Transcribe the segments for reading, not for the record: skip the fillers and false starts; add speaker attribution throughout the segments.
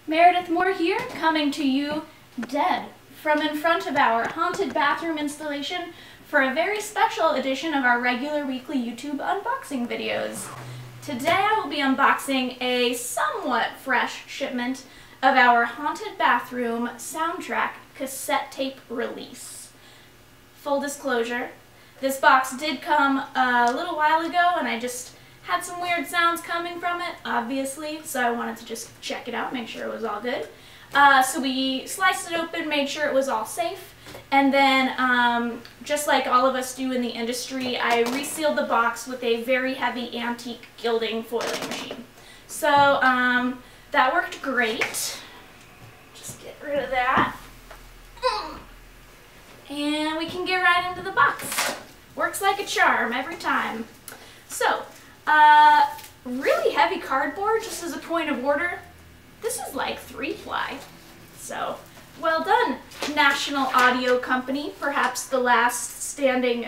Speaker 1: Meredith Moore here, coming to you dead from in front of our haunted bathroom installation for a very special edition of our regular weekly YouTube unboxing videos. Today I will be unboxing a somewhat fresh shipment of our haunted bathroom soundtrack cassette tape release. Full disclosure, this box did come a little while ago and I just had some weird sounds coming from it, obviously, so I wanted to just check it out, make sure it was all good. So we sliced it open, made sure it was all safe, and then, just like all of us do in the industry, I resealed the box with a very heavy antique gilding foiling machine. So, that worked great. Just get rid of that. And we can get right into the box. Works like a charm every time. So, really heavy cardboard, just as a point of order. This is like 3-ply. So, well done, National Audio Company, perhaps the last standing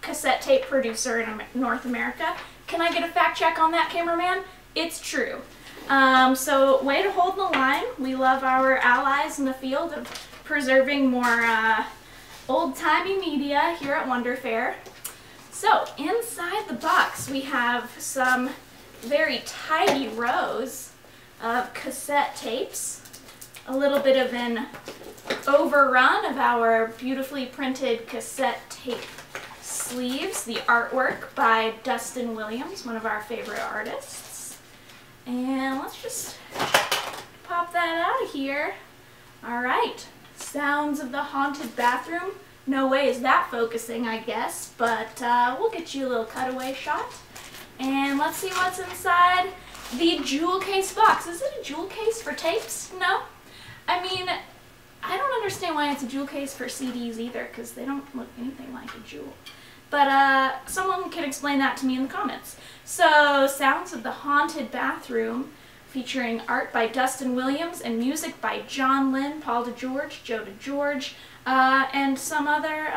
Speaker 1: cassette tape producer in North America. Can I get a fact check on that, cameraman? It's true. So, way to hold the line. We love our allies in the field of preserving more old-timey media here at Wonder Fair. So, inside the box we have some very tidy rows of cassette tapes, a little bit of an overrun of our beautifully printed cassette tape sleeves, the artwork by Dustin Williams, one of our favorite artists. And let's just pop that out of here. Alright, sounds of the haunted bathroom. No way is that focusing, I guess, but we'll get you a little cutaway shot. And let's see what's inside the jewel case box. Is it a jewel case for tapes? No? I mean, I don't understand why it's a jewel case for CDs either, because they don't look anything like a jewel. But someone can explain that to me in the comments. So, sounds of the haunted bathroom, featuring art by Dustin Williams and music by Jon Linn, Paul DeGeorge, Joe DeGeorge, and some other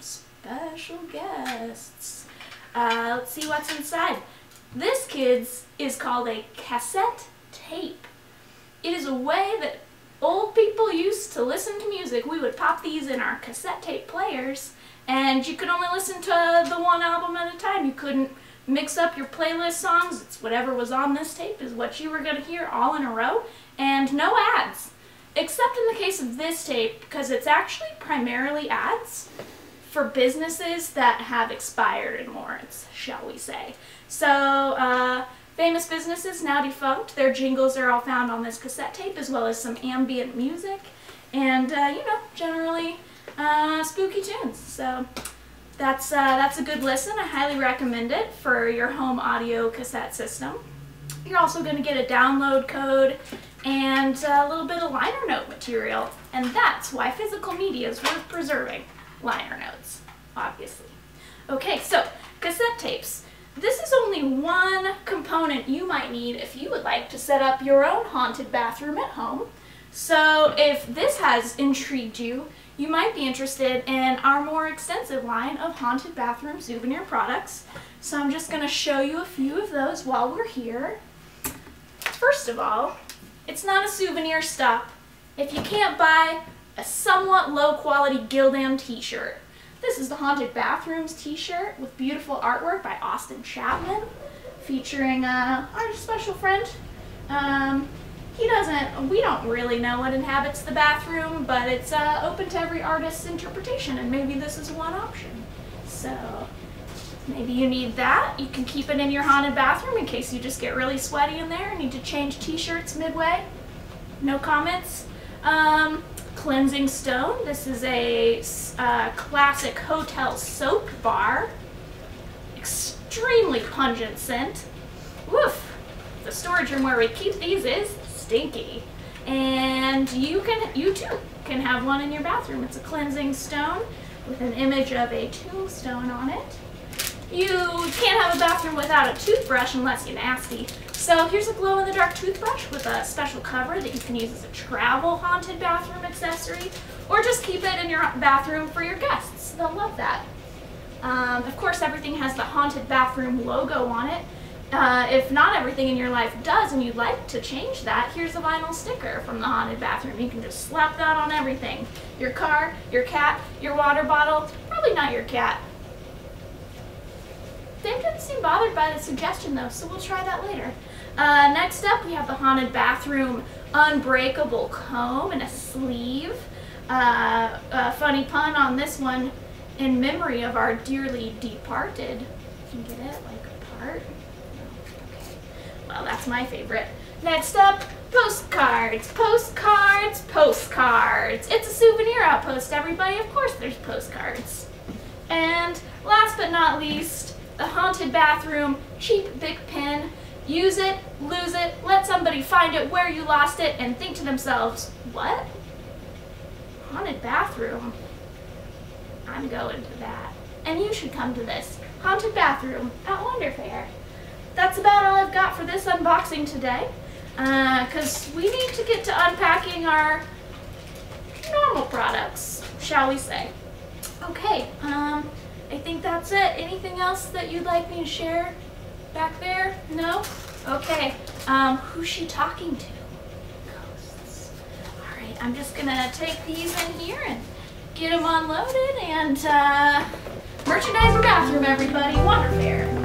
Speaker 1: special guests. Let's see what's inside. This, kids, is called a cassette tape. It is a way that old people used to listen to music. We would pop these in our cassette tape players, and you could only listen to the one album at a time. You couldn't mix up your playlist songs. It's whatever was on this tape is what you were going to hear all in a row, and no ads. Except in the case of this tape, because it's actually primarily ads for businesses that have expired in warrants, shall we say. So, famous businesses now defunct. Their jingles are all found on this cassette tape, as well as some ambient music, and, you know, generally spooky tunes. So, that's a good listen. I highly recommend it for your home audio cassette system. You're also going to get a download code and a little bit of liner note material, and that's why physical media is worth preserving. Liner notes, obviously. Okay, so cassette tapes. This is only one component you might need if you would like to set up your own haunted bathroom at home. So if this has intrigued you, you might be interested in our more extensive line of haunted bathroom souvenir products. So I'm just going to show you a few of those while we're here. First of all, it's not a souvenir stop if you can't buy a somewhat low-quality Gildan t-shirt. This is the Haunted Bathrooms t-shirt with beautiful artwork by Austin Chapman, featuring our special friend. We don't really know what inhabits the bathroom, but it's open to every artist's interpretation, and maybe this is one option. So, maybe you need that. You can keep it in your haunted bathroom in case you just get really sweaty in there and need to change t-shirts midway. No comments. Cleansing Stone. This is a classic hotel soap bar. Extremely pungent scent. Woof! The storage room where we keep these is stinky. And you too can have one in your bathroom. It's a cleansing stone with an image of a tombstone on it. You can't have a bathroom without a toothbrush unless you're nasty. So here's a glow-in-the-dark toothbrush with a special cover that you can use as a travel haunted bathroom accessory, or just keep it in your bathroom for your guests. They'll love that. Of course, everything has the haunted bathroom logo on it, If not everything in your life does and you'd like to change that, here's a vinyl sticker from the haunted bathroom. You can just slap that on everything. Your car, your cat, your water bottle, probably not your cat. Dave didn't seem bothered by the suggestion though, so we'll try that later. Next up, we have the haunted bathroom unbreakable comb and a sleeve. A funny pun on this one, in memory of our dearly departed. Can you get it? Like apart? Okay. Well, that's my favorite. Next up, postcards, postcards, postcards. It's a souvenir outpost, everybody. Of course there's postcards. And last but not least, the haunted bathroom cheap Bic pen. Use it, lose it, let somebody find it where you lost it, and think to themselves, what? Haunted bathroom? I'm going to that. And you should come to this haunted bathroom at Wonder Fair. That's about all I've got for this unboxing today, because we need to get to unpacking our normal products, shall we say. Okay, I think that's it. Anything else that you'd like me to share back there? No? Okay, who's she talking to? Ghosts. All right, I'm just gonna take these in here and get them unloaded and merchandise your bathroom, everybody. Wonder Fair.